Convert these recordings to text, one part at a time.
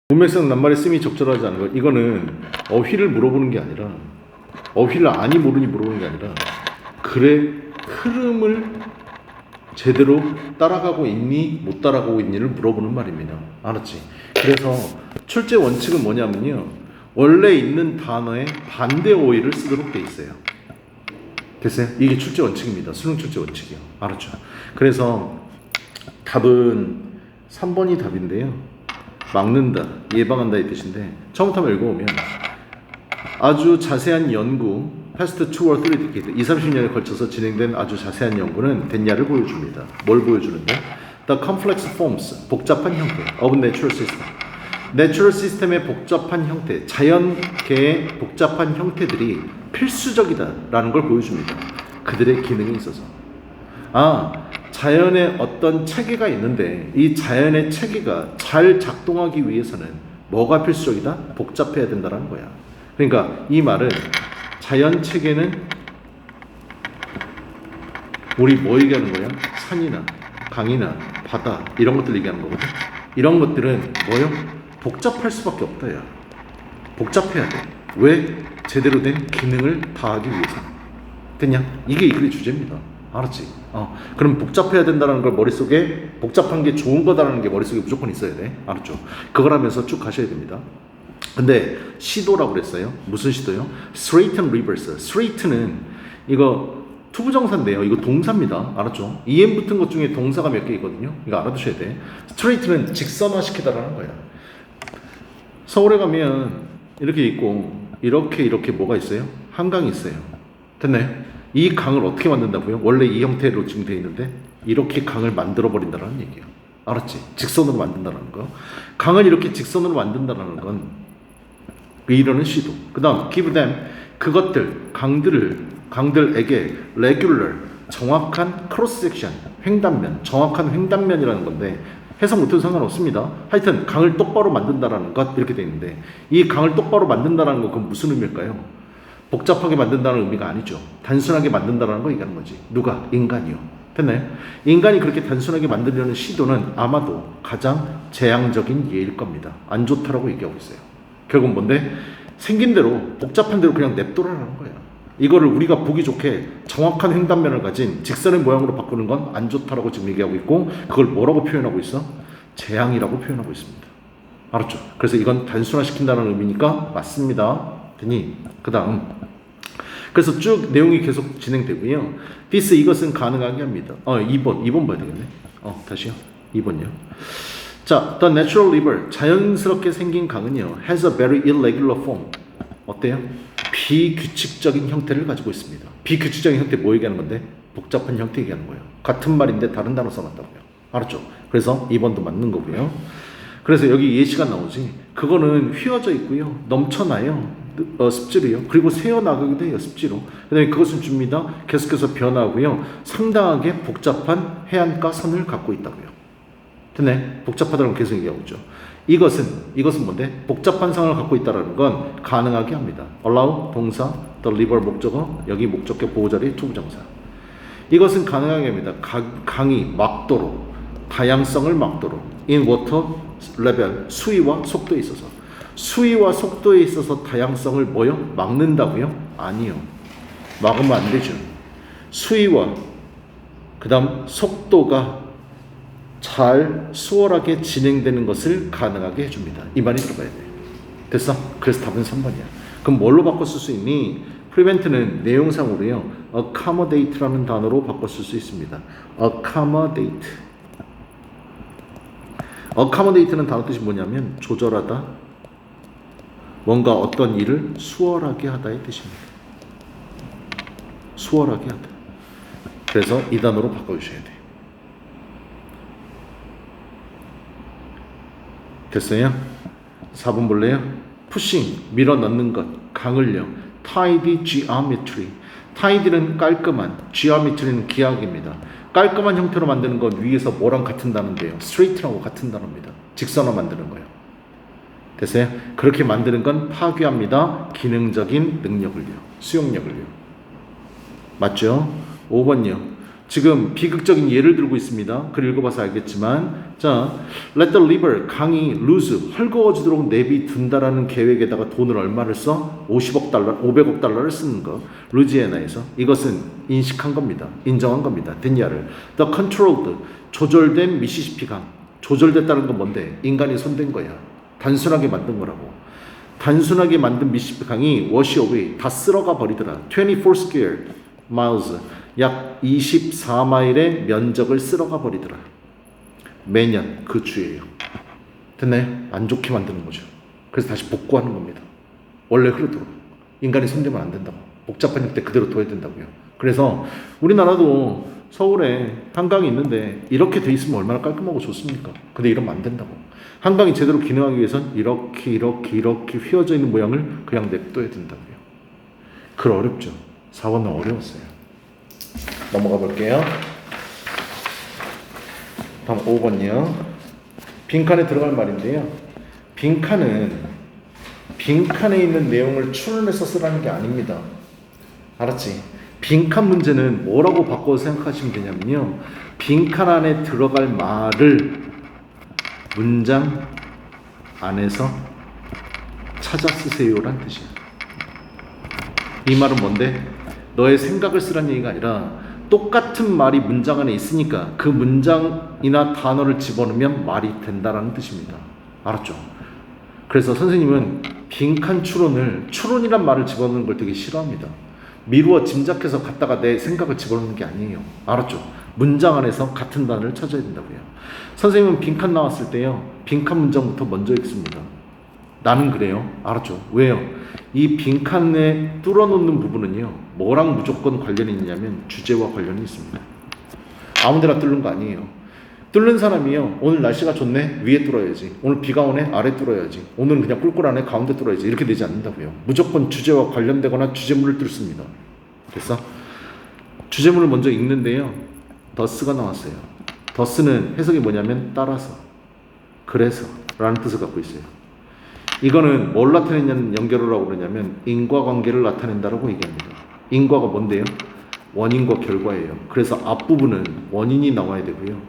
문맥상 낱말의 쓰임이 적절하지 않은 것. 이거는 어휘를 물어보는 게 아니라 어휘를 아니 모르니 물어보는 게 아니라 글의 흐름을 제대로 따라가고 있니 못 따라가고 있니를 물어보는 말입니다. 알았지? 그래서 출제 원칙은 뭐냐면요, 원래 있는 단어의 반대 어휘를 쓰도록 돼 있어요. 됐어요? 이게 출제 원칙입니다. 수능 출제 원칙이요. 알았죠? 그래서 답은 3번이 답인데요, 막는다, 예방한다의 뜻인데, 처음부터 한번 읽어보면 아주 자세한 연구, past 2 or 3 decade, 20-30년에 걸쳐서 진행된 아주 자세한 연구는 됐냐를 보여줍니다. 뭘 보여주는데? The complex forms, 복잡한 형태 of natural system. 내추럴 시스템의 복잡한 형태, 자연계의 복잡한 형태들이 필수적이다라는 걸 보여줍니다. 그들의 기능에 있어서. 자연의 어떤 체계가 있는데 이 자연의 체계가 잘 작동하기 위해서는 뭐가 필수적이다? 복잡해야 된다는 거야. 그러니까 이 말은 자연 체계는 우리 뭐 얘기하는 거야? 산이나 강이나 바다 이런 것들 얘기하는 거거든. 이런 것들은 뭐요? 복잡할 수밖에 없다. 야, 복잡해야 돼. 왜? 제대로 된 기능을 다하기 위해서. 됐냐? 이게 이 글의 주제입니다. 알았지? 그럼 복잡해야 된다는 걸 머릿속에, 복잡한 게 좋은 거다라는 게 머릿속에 무조건 있어야 돼. 알았죠? 그걸 하면서 쭉 가셔야 됩니다. 근데 시도라고 그랬어요. 무슨 시도요? straighten reverse. straight는 이거 투부정사인데요, 이거 동사입니다. 알았죠? em 붙은 것 중에 동사가 몇 개 있거든요. 이거 알아두셔야 돼. straight는 직선화시키다라는 거야. 서울에 가면 이렇게 있고 이렇게 뭐가 있어요? 한강이 있어요. 됐나요? 이 강을 어떻게 만든다고요? 원래 이 형태로 지금 되어 있는데 이렇게 강을 만들어 버린다는 얘기예요. 알았지? 직선으로 만든다는 거. 강을 이렇게 직선으로 만든다는 건 이러는 시도. 그 다음 give them, 그것들, 강들에게 regular, 정확한 cross section, 횡단면, 정확한 횡단면이라는 건데 해석 못해도 상관없습니다. 하여튼 강을 똑바로 만든다라는 것, 이렇게 돼 있는데 이 강을 똑바로 만든다라는 거, 그건 무슨 의미일까요? 복잡하게 만든다는 의미가 아니죠. 단순하게 만든다는 거 얘기하는 거지. 누가? 인간이요. 됐나요? 인간이 그렇게 단순하게 만들려는 시도는 아마도 가장 재앙적인 예일 겁니다. 안 좋다라고 얘기하고 있어요. 결국 뭔데? 생긴 대로, 복잡한 대로 그냥 냅둬라라는 거야. 이거를 우리가 보기 좋게 정확한 횡단면을 가진 직선의 모양으로 바꾸는 건 안 좋다라고 지금 얘기하고 있고, 그걸 뭐라고 표현하고 있어? 재앙이라고 표현하고 있습니다. 알았죠? 그래서 이건 단순화시킨다는 의미니까 맞습니다. 되니? 그 다음, 그래서 쭉 내용이 계속 진행되고요. this, 이것은 가능하게 합니다. 2번 봐야 되겠네. 다시요. 2번요. 자, the natural river, 자연스럽게 생긴 강은요, has a very irregular form. 어때요? 비규칙적인 형태를 가지고 있습니다. 비규칙적인 형태 뭐 얘기하는 건데? 복잡한 형태 얘기하는 거예요. 같은 말인데 다른 단어 써놨다고요. 알았죠? 그래서 2번도 맞는 거고요. 그래서 여기 예시가 나오지. 그거는 휘어져 있고요, 넘쳐나요. 습지로요. 그리고 새어나가기도 해요, 습지로. 그 다음에 그것은 줍니다. 계속해서 변하고요, 상당하게 복잡한 해안가 선을 갖고 있다고요. 됐네? 복잡하다는 걸 계속 얘기하고 있죠. 이것은 뭔데? 복잡한 상을 갖고 있다는 건 가능하게 합니다. allow, 동사, the river 목적어, 여기 목적격 보호자리 투부정사. 이것은 가능하게 합니다. 강이 막도록, 다양성을 막도록, in water level, 수위와 속도에 있어서. 수위와 속도에 있어서 다양성을 뭐요? 막는다고요? 아니요. 막으면 안 되죠. 수위와 그 다음 속도가 잘 수월하게 진행되는 것을 가능하게 해줍니다. 이 말이 들어가야 돼. 됐어? 그래서 답은 3번이야. 그럼 뭘로 바꿔 쓸 수 있니? prevent는 내용상으로요, accommodate라는 단어로 바꿔 쓸 수 있습니다. accommodate. accommodate는 단어 뜻이 뭐냐면 조절하다, 뭔가 어떤 일을 수월하게 하다의 뜻입니다. 수월하게 하다. 그래서 이 단어로 바꿔주셔야 돼요. 됐어요? 4번 볼래요? pushing, 밀어넣는 것, 강을요. tidy geometry. tidy는 깔끔한, geometry는 기하학입니다. 깔끔한 형태로 만드는 건 위에서 뭐랑 같은 단어인데요? straight라고 같은 단어입니다. 직선화 만드는 거예요. 됐어요? 그렇게 만드는 건 파괴합니다. 기능적인 능력을요, 수용력을요. 맞죠? 5번요. 지금 비극적인 예를 들고 있습니다. 글 읽어봐서 알겠지만, 자, let the river, 강이 lose, 헐거워지도록 내비둔다라는 계획에다가 돈을 얼마를 써? 50억 달러, 500억 달러를 쓰는 거. 루지애나에서. 이것은 인식한 겁니다. 인정한 겁니다. 됐냐를. The controlled, 조절된 미시시피 강. 조절됐다는 건 뭔데? 인간이 손댄 거야. 단순하게 만든 거라고. 단순하게 만든 미시시피 강이 wash away, 다 쓸어가 버리더라. 24 square miles, 약 24마일의 면적을 쓸어가 버리더라. 매년 그 주예요. 됐나요? 안 좋게 만드는 거죠. 그래서 다시 복구하는 겁니다. 원래 흐르도록. 인간이 손대면 안 된다고. 복잡한 형태 그대로 둬야 된다고요. 그래서 우리나라도 서울에 한강이 있는데 이렇게 돼 있으면 얼마나 깔끔하고 좋습니까? 근데 이러면 안 된다고. 한강이 제대로 기능하기 위해선 이렇게 휘어져 있는 모양을 그냥 냅둬야 된다고요. 글 어렵죠? 4번은 어려웠어요. 넘어가 볼게요. 다음 5번이요. 빈칸에 들어갈 말인데요. 빈칸에 있는 내용을 추론해서 쓰라는 게 아닙니다. 알았지? 빈칸 문제는 뭐라고 바꿔서 생각하시면 되냐면요. 빈칸 안에 들어갈 말을 문장 안에서 찾아 쓰세요란 뜻이에요. 이 말은 뭔데? 너의 생각을 쓰라는 얘기가 아니라 똑같은 말이 문장 안에 있으니까 그 문장이나 단어를 집어넣으면 말이 된다라는 뜻입니다. 알았죠? 그래서 선생님은 빈칸 추론이란 말을 집어넣는 걸 되게 싫어합니다. 미루어 짐작해서 갖다가 내 생각을 집어넣는 게 아니에요. 알았죠? 문장 안에서 같은 단어를 찾아야 된다고요. 선생님은 빈칸 나왔을 때요, 빈칸 문장부터 먼저 읽습니다. 나는 그래요. 알았죠? 왜요? 이 빈칸에 뚫어놓는 부분은요, 뭐랑 무조건 관련이 있냐면 주제와 관련이 있습니다. 아무데나 뚫는 거 아니에요. 뚫는 사람이요, 오늘 날씨가 좋네, 위에 뚫어야지. 오늘 비가 오네, 아래 뚫어야지. 오늘은 그냥 꿀꿀하네, 가운데 뚫어야지. 이렇게 되지 않는다고요. 무조건 주제와 관련되거나 주제물을 뚫습니다. 됐어? 주제물을 먼저 읽는데요, 더스가 나왔어요. 더스는 해석이 뭐냐면 따라서, 그래서 라는 뜻을 갖고 있어요. 이거는 뭘 나타내냐는 연결어라고 그러냐면 인과관계를 나타낸다라고 얘기합니다. 인과가 뭔데요? 원인과 결과예요. 그래서 앞부분은 원인이 나와야 되고요,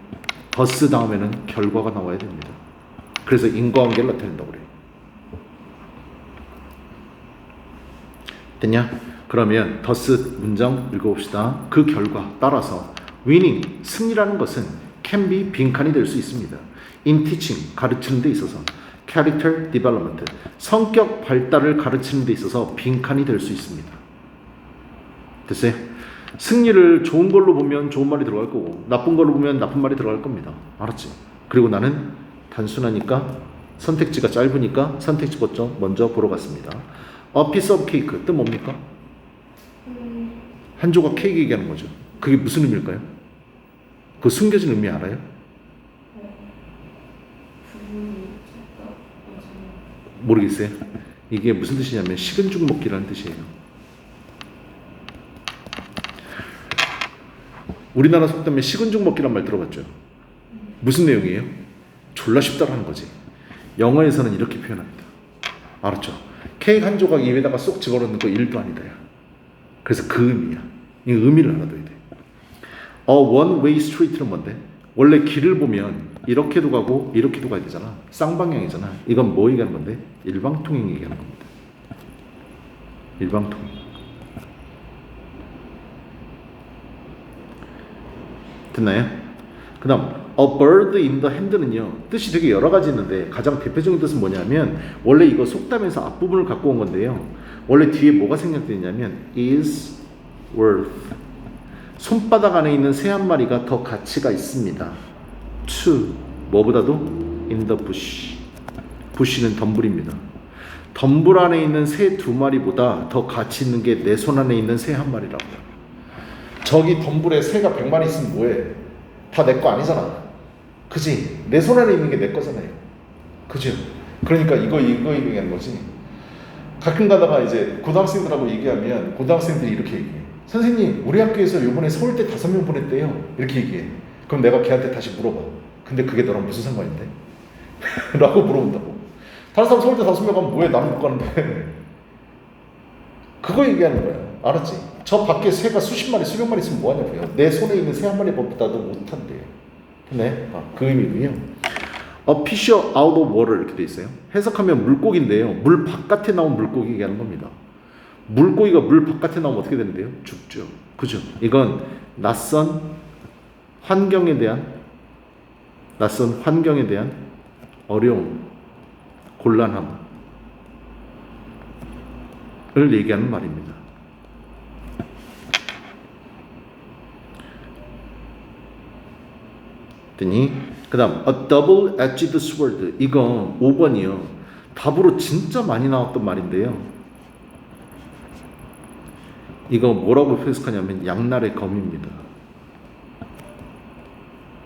더스 다음에는 결과가 나와야 됩니다. 그래서 인과관계를 나타낸다고 그래요. 됐냐? 그러면 더스 문장 읽어봅시다. 그 결과 따라서 winning, 승리라는 것은 can be, 빈칸이 될 수 있습니다. in teaching, 가르치는 데 있어서, character development, 성격 발달을 가르치는 데 있어서 빈칸이 될 수 있습니다. 됐어요? 승리를 좋은 걸로 보면 좋은 말이 들어갈 거고 나쁜 걸로 보면 나쁜 말이 들어갈 겁니다. 알았지? 그리고 나는 단순하니까, 선택지가 짧으니까 선택지 먼저 보러 갔습니다. A piece of cake, 뜻 뭡니까? 한 조각 케이크 얘기하는 거죠. 그게 무슨 의미일까요? 그 숨겨진 의미 알아요? 모르겠어요. 이게 무슨 뜻이냐면 식은 죽 먹기라는 뜻이에요. 우리나라 속담에 식은 죽 먹기란 말 들어봤죠? 무슨 내용이에요? 졸라 쉽다라는 거지. 영어에서는 이렇게 표현합니다. 알았죠? 케이크 한 조각 입에다가 쏙 집어넣는 거 일도 아니다. 그래서 그 의미야. 이 의미를 알아둬야 돼. one-way street는 뭔데? 원래 길을 보면 이렇게도 가고 이렇게도 가야 되잖아. 쌍방향이잖아. 이건 뭐 얘기하는 건데? 일방통행 얘기하는 겁니다. 일방통행. 됐나요? 그 다음 a bird in the hand는요, 뜻이 되게 여러 가지 있는데 가장 대표적인 뜻은 뭐냐면, 원래 이거 속담에서 앞부분을 갖고 온 건데요, 원래 뒤에 뭐가 생략되어 있냐면 is worth, 손바닥 안에 있는 새 한 마리가 더 가치가 있습니다. to, 뭐보다도 in the bush, bush는 덤불입니다. 덤불 안에 있는 새 두 마리보다 더 가치 있는 게 내 손 안에 있는 새 한 마리라고. 저기 덤불에 새가 100마리 있으면 뭐해? 다 내 거 아니잖아. 그지? 내 손 안에 있는 게 내 거잖아요. 그죠? 그러니까 이거 얘기하는 거지. 가끔 가다가 이제 고등학생들하고 얘기하면 고등학생들이 이렇게 얘기해. 선생님, 우리 학교에서 요번에 서울대 5명 보냈대요. 이렇게 얘기해. 그럼 내가 걔한테 다시 물어봐. 근데 그게 너랑 무슨 상관인데? 라고 물어본다고. 다른 사람 서울대 5명 가면 뭐해? 나는 못 가는데. 그거 얘기하는 거야. 알았지? 저 밖에 새가 수십 마리, 수백 마리 있으면 뭐하냐고요. 내 손에 있는 새 한 마리보다도 못한대요. 네, 그 의미고요. A fish out of water 이렇게 돼 있어요. 해석하면 물고기인데요. 물 바깥에 나온 물고기 얘기하는 겁니다. 물고기가 물 바깥에 나오면 어떻게 되는데요? 죽죠. 그죠? 이건 낯선 환경에 대한 어려움, 곤란함을 얘기하는 말입니다. 그 다음 a double-edged sword 이거 5번이요. 답으로 진짜 많이 나왔던 말인데요. 이거 뭐라고 해석하냐면 양날의 검입니다.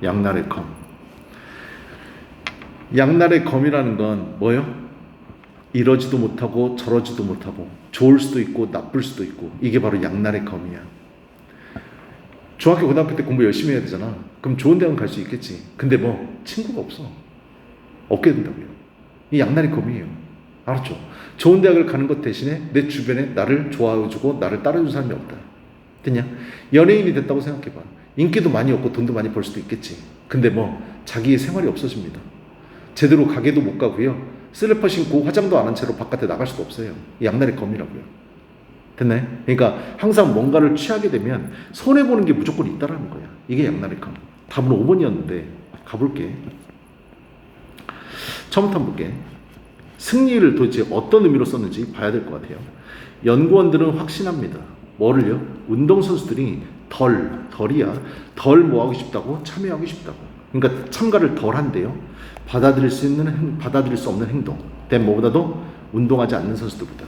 양날의 검. 양날의 검이라는 건 뭐요? 이러지도 못하고 저러지도 못하고 좋을 수도 있고 나쁠 수도 있고 이게 바로 양날의 검이야. 중학교 고등학교 때 공부 열심히 해야 되잖아. 그럼 좋은 대학은 갈 수 있겠지. 근데 뭐 친구가 없게 된다고요. 이 양날의 검이에요. 알았죠? 좋은 대학을 가는 것 대신에 내 주변에 나를 좋아해주고 나를 따라주는 사람이 없다. 됐냐? 연예인이 됐다고 생각해봐. 인기도 많이 얻고 돈도 많이 벌 수도 있겠지. 근데 뭐 자기의 생활이 없어집니다. 제대로 가게도 못 가고요. 슬리퍼 신고 화장도 안 한 채로 바깥에 나갈 수도 없어요. 이 양날의 검이라고요. 됐나요? 그러니까 항상 뭔가를 취하게 되면 손해보는 게 무조건 있다라는 거야. 이게 양날의 검. 답은 5번이었는데 가볼게. 처음부터 한번 볼게. 승리를 도대체 어떤 의미로 썼는지 봐야 될 것 같아요. 연구원들은 확신합니다. 뭐를요? 운동선수들이 덜 뭐하고 싶다고? 참여하고 싶다고. 그러니까 참가를 덜 한대요. 받아들일 수 없는 행동. 뭐보다도 운동하지 않는 선수들보다.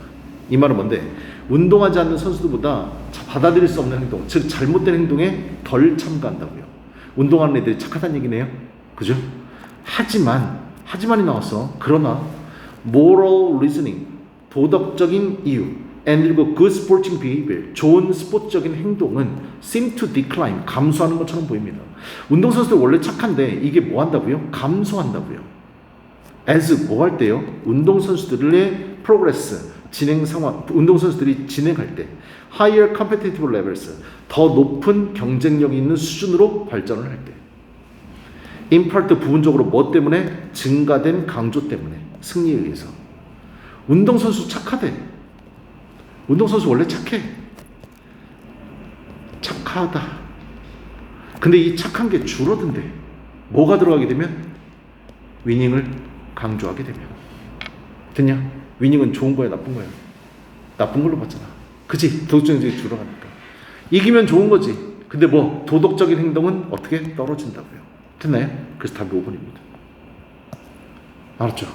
이 말은 뭔데? 운동하지 않는 선수들보다 받아들일 수 없는 행동, 즉 잘못된 행동에 덜 참가한다고요. 운동하는 애들이 착하다는 얘기네요. 그죠? 하지만이 나왔어. 그러나 moral reasoning, 도덕적인 이유, and 그리고 good sporting behavior, 좋은 스포츠적인 행동은 seem to decline, 감소하는 것처럼 보입니다. 운동선수들 원래 착한데 이게 뭐 한다고요? 감소한다고요. as 뭐 할 때요? 운동선수들의 progress, 진행 상황, 운동선수들이 진행할 때 higher competitive levels, 더 높은 경쟁력이 있는 수준으로 발전을 할 때, in part 부분적으로 뭐 때문에? 증가된 강조 때문에, 승리에 의해서. 운동선수 착하대. 운동선수 원래 착하다. 근데 이 착한 게 줄어든대. 뭐가 들어가게 되면? 위닝을 강조하게 되면. 됐냐? 위닝은 좋은 거야, 나쁜 거야? 나쁜 걸로 봤잖아. 그치? 도덕적인 줄어가니까. 이기면 좋은 거지. 근데 뭐 도덕적인 행동은 어떻게 떨어진다고요. 됐나요? 그래서 답이 5번입니다. 알았죠?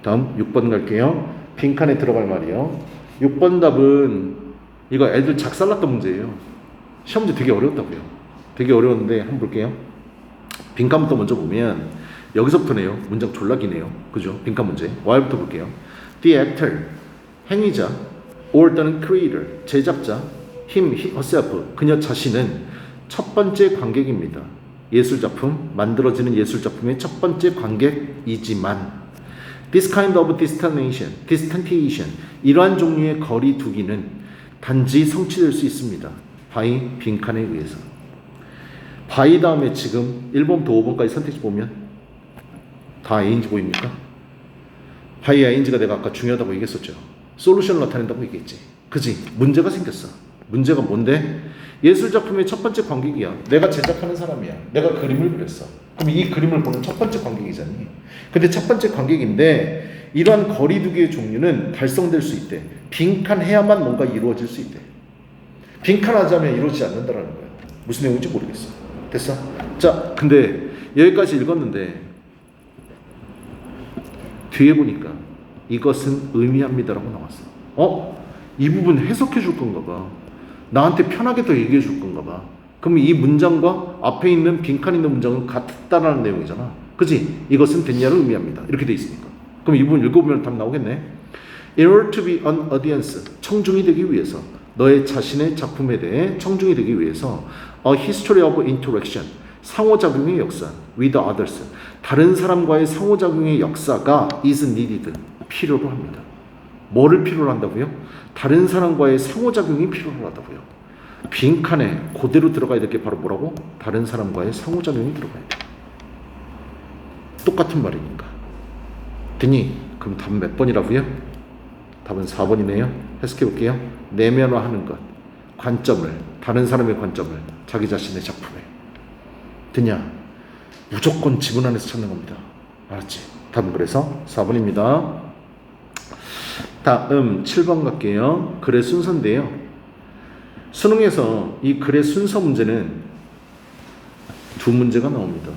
다음 6번 갈게요. 빈칸에 들어갈 말이요. 6번 답은 이거 애들 작살났던 문제예요. 시험 문제 되게 어려웠다고요. 되게 어려웠는데 한번 볼게요. 빈칸부터 먼저 보면 여기서부터네요. 문장 졸라 기네요. 그죠? 빈칸 문제. Y부터 볼게요. The actor, 행위자, or 또는 creator, 제작자, him, herself, 그녀 자신은 첫 번째 관객입니다. 예술작품, 만들어지는 예술작품의 첫 번째 관객이지만 this kind of distantiation, 이러한 종류의 거리 두기는 단지 성취될 수 있습니다. by 빈칸에 의해서. by 다음에 지금 1번부터 5번까지 선택지 보면 다 A인지 보입니까? by A인지가 내가 아까 중요하다고 얘기했었죠. 솔루션을 나타낸다고 얘기했지. 그지? 문제가 생겼어. 문제가 뭔데? 예술작품의 첫 번째 관객이야. 내가 제작하는 사람이야. 내가 그림을 그렸어. 그럼 이 그림을 보는 첫 번째 관객이잖니. 근데 첫 번째 관객인데 이러한 거리두기의 종류는 달성될 수 있대. 빈칸해야만 뭔가 이루어질 수 있대. 빈칸하지 않으면 이루어지지 않는다라는 거야. 무슨 내용인지 모르겠어. 됐어? 자, 근데 여기까지 읽었는데 뒤에 보니까 이것은 의미합니다라고 나왔어. 이 부분 해석해 줄 건가 봐. 나한테 편하게 더 얘기해 줄 건가 봐. 그럼 이 문장과 앞에 있는 빈칸 있는 문장은 같다라는 내용이잖아. 그지? 이것은 됐냐를 의미합니다. 이렇게 돼 있으니까. 그럼 이 부분 읽어보면 답 나오겠네. In order to be an audience, 청중이 되기 위해서, 너의 자신의 작품에 대해 청중이 되기 위해서 a history of interaction, 상호작용의 역사 with others, 다른 사람과의 상호작용의 역사가 is needed, 필요로 합니다. 뭐를 필요로 한다고요? 다른 사람과의 상호작용이 필요로 하다고요. 빈칸에 그대로 들어가야 될 게 바로 뭐라고? 다른 사람과의 상호작용이 들어가야 돼. 똑같은 말이니까. 됐니? 그럼 답은 몇 번이라고요? 답은 4번이네요. 해석해 볼게요. 내면화하는 것, 관점을, 다른 사람의 관점을 자기 자신의 작품에. 됐냐? 무조건 지문 안에서 찾는 겁니다. 알았지? 답은 그래서 4번입니다. 다음 7번 갈게요. 글의 순서인데요. 수능에서 이 글의 순서 문제는 두 문제가 나옵니다.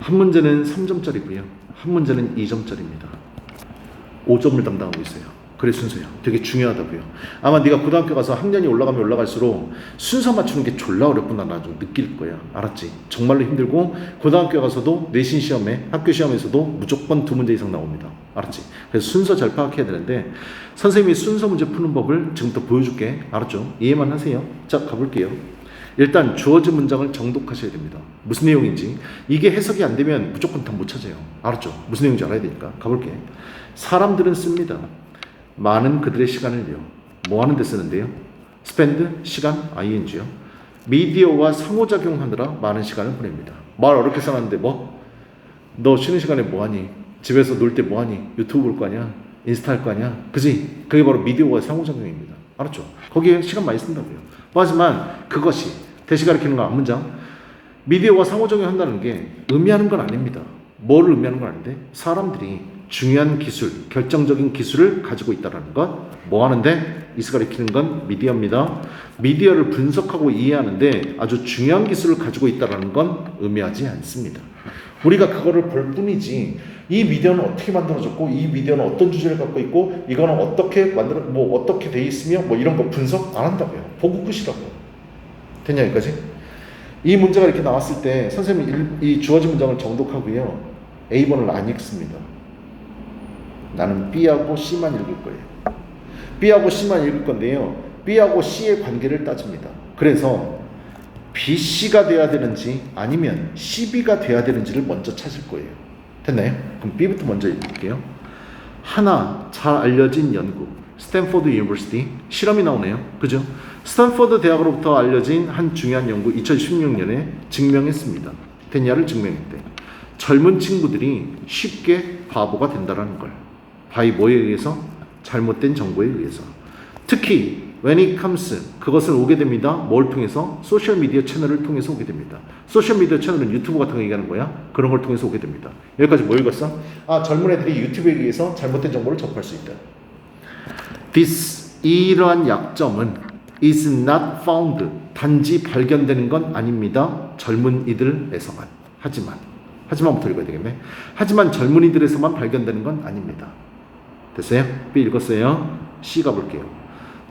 한 문제는 3점짜리고요. 한 문제는 2점짜리입니다. 5점을 담당하고 있어요. 글의 순서요. 되게 중요하다고요. 아마 네가 고등학교 가서 학년이 올라가면 올라갈수록 순서 맞추는 게 졸라 어렵구나 나 좀 느낄 거야. 알았지? 정말로 힘들고 고등학교 가서도 내신 시험에 학교 시험에서도 무조건 두 문제 이상 나옵니다. 알았지? 그래서 순서 잘 파악해야 되는데 선생님이 순서 문제 푸는 법을 지금부터 보여줄게. 알았죠? 이해만 하세요. 자, 가볼게요. 일단 주어진 문장을 정독하셔야 됩니다. 무슨 내용인지. 이게 해석이 안 되면 무조건 답 못 찾아요. 알았죠? 무슨 내용인지 알아야 되니까. 가볼게. 사람들은 씁니다. 많은 그들의 시간을요. 뭐 하는 데 쓰는데요? spend, 시간, ing요. 미디어와 상호작용하느라 많은 시간을 보냅니다. 말 어렵게 써놨는데 뭐? 너 쉬는 시간에 뭐 하니? 집에서 놀 때 뭐 하니? 유튜브 볼 거 아니야? 인스타 할 거 아니야? 그지? 그게 바로 미디어와 상호작용입니다. 알았죠? 거기에 시간 많이 쓴다고요. 하지만 그것이 대시 가리키는 거 앞문장 미디어와 상호작용 한다는 게 의미하는 건 아닙니다. 뭐를 의미하는 건 아닌데 사람들이 중요한 기술, 결정적인 기술을 가지고 있다는 것. 뭐 하는데? 이스 가리키는 건 미디어입니다. 미디어를 분석하고 이해하는데 아주 중요한 기술을 가지고 있다는 건 의미하지 않습니다. 우리가 그거를 볼 뿐이지 이 미디어는 어떻게 만들어졌고 이 미디어는 어떤 주제를 갖고 있고 이거는 어떻게 만들어 뭐 어떻게 돼 있으며 뭐 이런 거 분석 안 한다고요. 보고 끝이라고. 됐냐 여기까지? 이 문제가 이렇게 나왔을 때 선생님이 이 주어진 문장을 정독하고요. A번을 안 읽습니다. 나는 B하고 C만 읽을 거예요. B하고 C만 읽을 건데요. B하고 C의 관계를 따집니다. 그래서 BC가 돼야 되는지 아니면 CB가 돼야 되는지를 먼저 찾을 거예요. 됐나요? 그럼 B부터 먼저 읽을게요. 하나 잘 알려진 연구. 스탠포드 유니버시티 실험이 나오네요. 그죠? 스탠포드 대학으로부터 알려진 한 중요한 연구 2016년에 증명했습니다. 됐냐를 증명했대. 젊은 친구들이 쉽게 바보가 된다는 걸. 바이 뭐에 의해서? 잘못된 정보에 의해서. 특히 when it comes 그것은 오게 됩니다. 뭘 통해서? 소셜미디어 채널을 통해서 오게 됩니다. 소셜미디어 채널은 유튜브 같은 거 얘기하는 거야. 그런 걸 통해서 오게 됩니다. 여기까지 뭐 읽었어? 젊은 애들이 유튜브에 의해서 잘못된 정보를 접할 수 있다. This 이러한 약점은 is not found 단지 발견되는 건 아닙니다. 젊은이들에서만. 하지만부터 읽어야 되겠네. 하지만 젊은이들에서만 발견되는 건 아닙니다. 됐어요? B 읽었어요? C 가볼게요.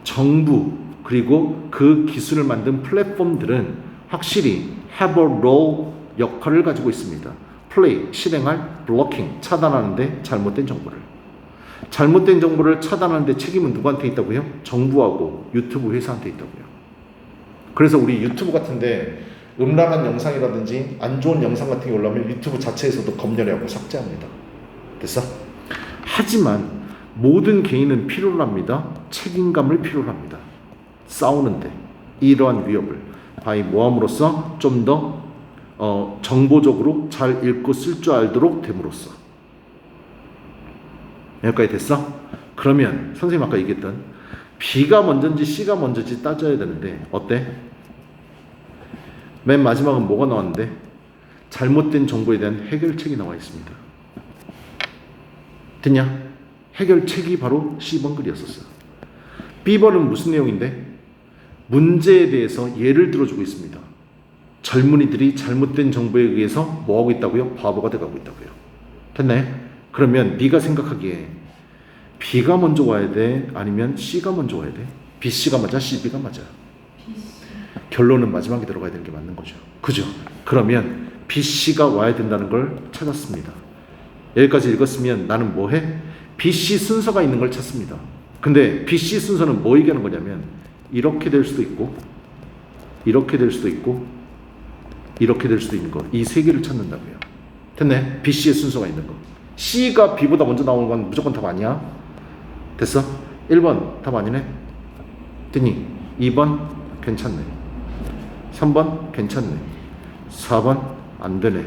정부 그리고 그 기술을 만든 플랫폼들은 확실히 have a role 역할을 가지고 있습니다. play 실행할 blocking 차단하는데 잘못된 정보를 차단하는데 책임은 누구한테 있다고요? 정부하고 유튜브 회사한테 있다고요. 그래서 우리 유튜브 같은데 음란한 영상이라든지 안 좋은 영상 같은 게 올라오면 유튜브 자체에서도 검열하고 삭제합니다. 됐어? 하지만 모든 개인은 필요로 합니다. 책임감을 필요로 합니다. 싸우는데 이러한 위협을 바이 모함으로써 좀 더 정보적으로 잘 읽고 쓸 줄 알도록 됨으로써. 여기까지 됐어? 그러면 선생님 아까 얘기했던 B가 먼저인지 C가 먼저인지 따져야 되는데 어때? 맨 마지막은 뭐가 나왔는데? 잘못된 정보에 대한 해결책이 나와 있습니다. 됐냐? 해결책이 바로 C번 글이었었어요. B번은 무슨 내용인데? 문제에 대해서 예를 들어주고 있습니다. 젊은이들이 잘못된 정보에 의해서 뭐하고 있다고요? 바보가 돼가고 있다고요. 됐나요? 그러면 네가 생각하기에 B가 먼저 와야 돼? 아니면 C가 먼저 와야 돼? BC가 맞아? CB가 맞아? 결론은 마지막에 들어가야 되는 게 맞는 거죠. 그죠? 그러면 BC가 와야 된다는 걸 찾았습니다. 여기까지 읽었으면 나는 뭐 해? BC 순서가 있는 걸 찾습니다. 근데 BC 순서는 뭐 얘기하는 거냐면 이렇게 될 수도 있고 이렇게 될 수도 있고 이렇게 될 수도 있는 거. 이 세 개를 찾는다고요. 됐네? BC의 순서가 있는 거. C가 B보다 먼저 나오는 건 무조건 답 아니야. 됐어? 1번 답 아니네? 됐니? 2번 괜찮네. 3번 괜찮네. 4번 안 되네.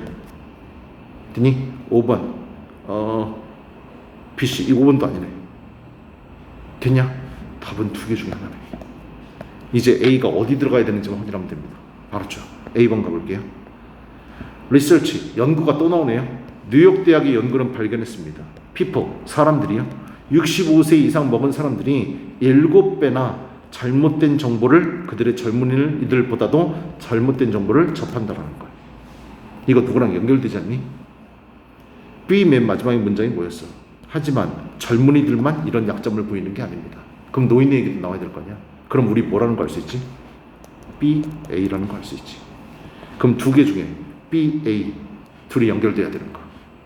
됐니? 5번 BC 이 5번도 아니네. 됐냐? 답은 두 개 중에 하나네. 이제 A가 어디 들어가야 되는지만 확인하면 됩니다. 알았죠? A번 가볼게요. 리서치 연구가 또 나오네요. 뉴욕 대학의 연구는 발견했습니다. people 사람들이요. 65세 이상 먹은 사람들이 7배나 잘못된 정보를 그들의 젊은이들보다도 잘못된 정보를 접한다라는 거예요. 이거 누구랑 연결되지 않니? B 맨 마지막에 문장이 뭐였어? 하지만 젊은이들만 이런 약점을 보이는 게 아닙니다. 그럼 노인의 얘기도 나와야 될 거 아니야? 그럼 우리 뭐라는 거 알 수 있지? B, A라는 거 알 수 있지. 그럼 두 개 중에 B, A 둘이 연결돼야 되는 거.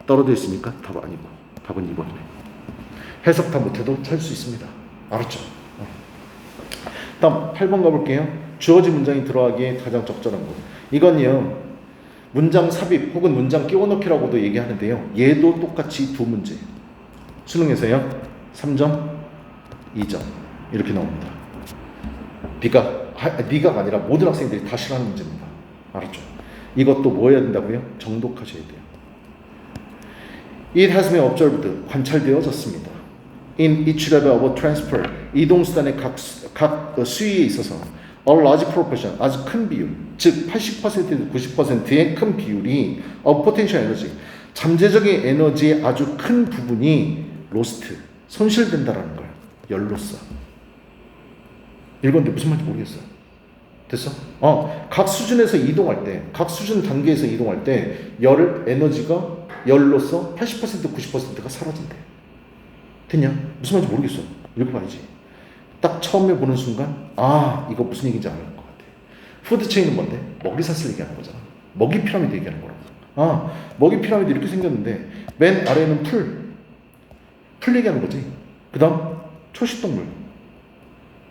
떨어져 있으니까 답 아니고 답은 2번이네. 해석 다 못해도 찾을 수 있습니다. 알았죠? 다음 8번 가볼게요. 주어진 문장이 들어가기에 가장 적절한 것. 이건요 문장 삽입 혹은 문장 끼워넣기라고도 얘기하는데요. 얘도 똑같이 두 문제. 수능에서요 3점, 2점 이렇게 나옵니다. 네가가 아니라 모든 학생들이 다 싫어하는 문제입니다. 알았죠? 이것도 뭐 해야 된다고요? 정독하셔야 돼요. It has been observed, 관찰되어졌습니다. In each level of transfer, 이동수단의 각 수위에 있어서 a large proportion, 아주 큰 비율, 즉 80%에서 90%의 큰 비율이 of potential energy, 잠재적인 에너지의 아주 큰 부분이 lost, 손실된다라는 거예요. 열로써. 읽었는데 무슨 말인지 모르겠어요. 됐어? 각 수준에서 이동할 때, 각 수준 단계에서 이동할 때 에너지가 열로서 80% 90%가 사라진대. 됐냐? 무슨 말인지 모르겠어. 읽어봐야지. 딱 처음에 보는 순간 이거 무슨 얘기인지 알 것 같아. 푸드체인은 뭔데? 먹이사슬 얘기하는 거잖아. 먹이 피라미드 얘기하는 거라고. 먹이 피라미드 이렇게 생겼는데 맨 아래는 풀 얘기하는 거지. 그 다음 초식동물.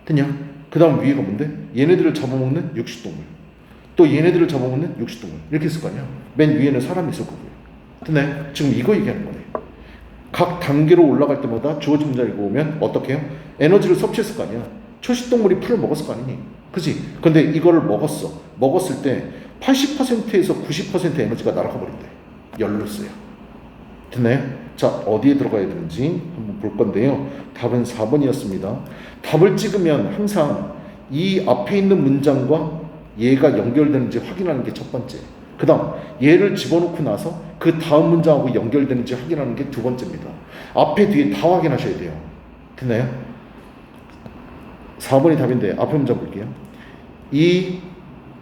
됐냐? 그 다음 위에가 뭔데? 얘네들을 잡아먹는 육식동물. 또 얘네들을 잡아먹는 육식동물. 이렇게 있을 거 아니야. 맨 위에는 사람이 있을 거고요. 됐네? 지금 이거 얘기하는 거네. 각 단계로 올라갈 때마다 주어진 문장 읽어보면 어떻게 해요? 에너지를 섭취했을 거 아니야. 초식동물이 풀을 먹었을 거 아니니? 그치? 근데 이거를 먹었을 때 80%에서 90% 에너지가 날아가 버린대. 열로써요. 됐나요? 자, 어디에 들어가야 되는지 한번 볼 건데요. 답은 4번이었습니다. 답을 찍으면 항상 이 앞에 있는 문장과 얘가 연결되는지 확인하는 게 첫 번째. 그 다음 얘를 집어넣고 나서 그 다음 문장하고 연결되는지 확인하는 게 두 번째입니다. 앞에 뒤에 다 확인하셔야 돼요. 됐나요? 4번이 답인데 앞에 문장 볼게요. 이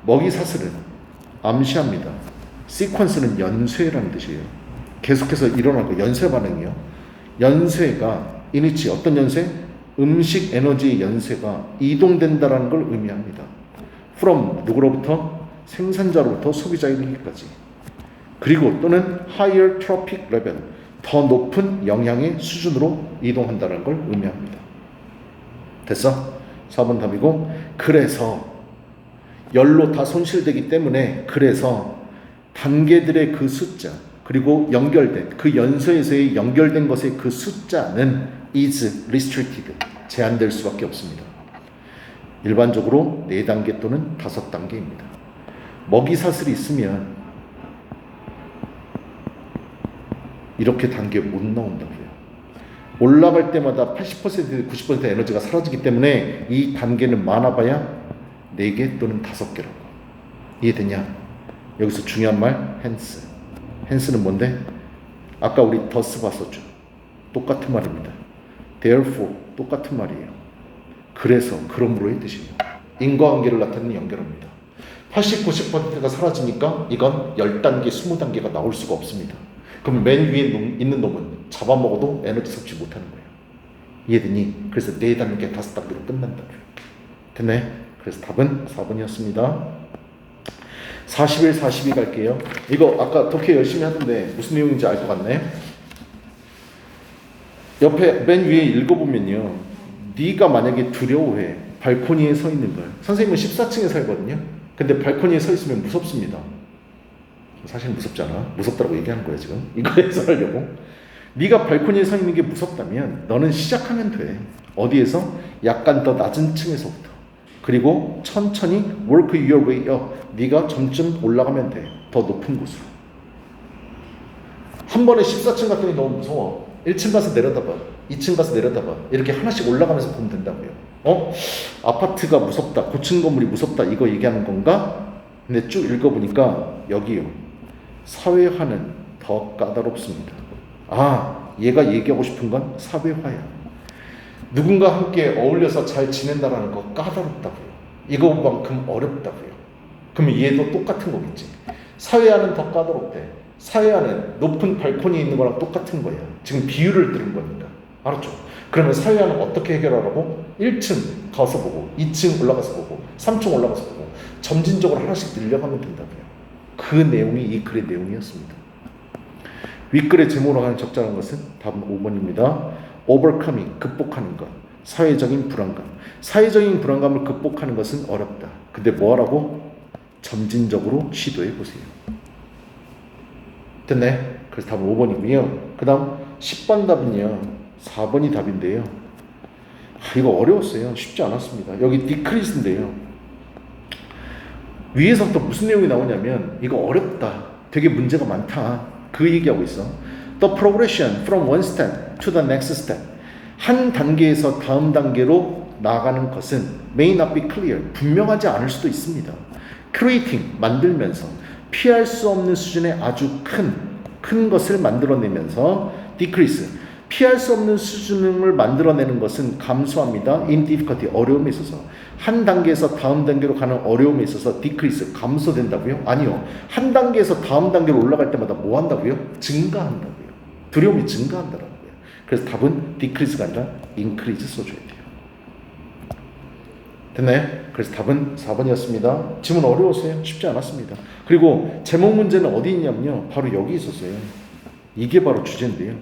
먹이사슬은 암시합니다. 시퀀스는 연쇄라는 뜻이에요. 계속해서 일어나고 연쇄 반응이요. 연쇄가 이니치 어떤 연쇄? 음식 에너지의 연쇄가 이동된다라는 걸 의미합니다. from 누구로부터? 생산자로부터 소비자에게까지. 그리고 또는 higher trophic level 더 높은 영향의 수준으로 이동한다는 걸 의미합니다. 됐어? 4번 답이고 그래서 열로 다 손실되기 때문에 그래서 단계들의 그 숫자 그리고 연결된 그 연쇄에서의 연결된 것의 그 숫자는 is restricted 제한될 수밖에 없습니다. 일반적으로 4단계 또는 5단계입니다. 먹이사슬이 있으면 이렇게 단계 못 나온다고요. 올라갈 때마다 80% 90% 에너지가 사라지기 때문에 이 단계는 많아봐야 4개 또는 5개라고. 이해됐냐? 여기서 중요한 말 hence. hence는 뭔데? 아까 우리 thus 봤었죠. 똑같은 말입니다. therefore 똑같은 말이에요. 그래서 그러므로의 뜻이에요. 인과관계를 나타내는 연결합니다. 80, 90%가 사라지니까 이건 10단계, 20단계가 나올 수가 없습니다. 그럼 맨 위에 있는 놈은 잡아먹어도 에너지 섭취 못하는 거예요. 이해되니? 그래서 4단계, 5단계로 끝난다고요. 됐네? 그래서 답은 4번이었습니다. 41, 42 갈게요. 이거 아까 독해 열심히 하던데 무슨 내용인지 알 것 같네. 옆에 맨 위에 읽어보면요. 네가 만약에 두려워해. 발코니에 서 있는 걸. 선생님은 14층에 살거든요. 근데 발코니에 서 있으면 무섭습니다. 사실 무섭지 않아. 무섭다고 얘기하는 거예요 지금. 이거 해설하려고. 네가 발코니에 서 있는 게 무섭다면 너는 시작하면 돼. 어디에서? 약간 더 낮은 층에서부터. 그리고 천천히 work your way up. 네가 점점 올라가면 돼. 더 높은 곳으로. 한 번에 14층 갔더니 너무 무서워. 1층 가서 내려다봐. 2층 가서 내려다봐. 이렇게 하나씩 올라가면서 보면 된다고요. 아파트가 무섭다. 고층 건물이 무섭다. 이거 얘기하는 건가? 근데 쭉 읽어보니까 여기요. 사회화는 더 까다롭습니다. 얘가 얘기하고 싶은 건 사회화야. 누군가 함께 어울려서 잘 지낸다라는 거 까다롭다고요. 이거만큼 어렵다고요. 그러면 얘도 똑같은 거겠지. 사회화는 더 까다롭대. 사회화는 높은 발코니 있는 거랑 똑같은 거야. 지금 비유를 들은 거니까. 알았죠? 그러면 사회화는 어떻게 해결하라고? 1층 가서 보고 2층 올라가서 보고 3층 올라가서 보고 점진적으로 하나씩 늘려가면 된다고요. 그 내용이 이 글의 내용이었습니다. 윗글의 제목으로 하는 적절한 것은 답은 5번입니다. overcoming, 극복하는 것. 사회적인 불안감. 사회적인 불안감을 극복하는 것은 어렵다. 근데 뭐 하라고? 점진적으로 시도해 보세요. 됐네? 그래서 답은 5번이고요. 그 다음 10번 답은요. 4번이 답인데요. 이거 어려웠어요. 쉽지 않았습니다. 여기 decrease인데요. 위에서부터 무슨 내용이 나오냐면 이거 어렵다. 되게 문제가 많다. 그 얘기하고 있어. The progression from one step to the next step. 한 단계에서 다음 단계로 나가는 것은 may not be clear. 분명하지 않을 수도 있습니다. creating, 만들면서 피할 수 없는 수준의 아주 큰 것을 만들어내면서 decrease. 피할 수 없는 수준을 만들어내는 것은 감소합니다. in difficulty, 어려움에 있어서. 한 단계에서 다음 단계로 가는 어려움에 있어서 decrease, 감소된다고요? 아니요. 한 단계에서 다음 단계로 올라갈 때마다 뭐 한다고요? 증가한다고요. 두려움이 증가한다고요. 그래서 답은 decrease가 아니라 increase 써줘야 돼요. 됐나요? 그래서 답은 4번이었습니다. 지문 어려웠어요? 쉽지 않았습니다. 그리고 제목 문제는 어디 있냐면요. 바로 여기 있었어요. 이게 바로 주제인데요.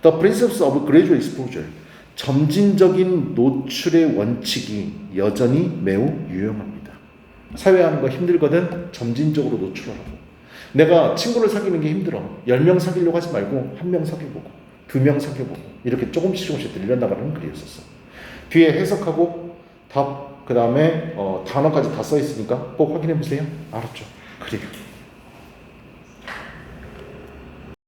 The principles of gradual exposure. 점진적인 노출의 원칙이 여전히 매우 유용합니다. 사회하는 거 힘들거든. 점진적으로 노출하라고. 내가 친구를 사귀는 게 힘들어. 10명 사귀려고 하지 말고 1명 사귀어보고 2명 사귀어보고 이렇게 조금씩 늘려나가는 글이었었어. 뒤에 해석하고 답, 그 다음에 단어까지 다 써있으니까 꼭 확인해 보세요. 알았죠? 그래요.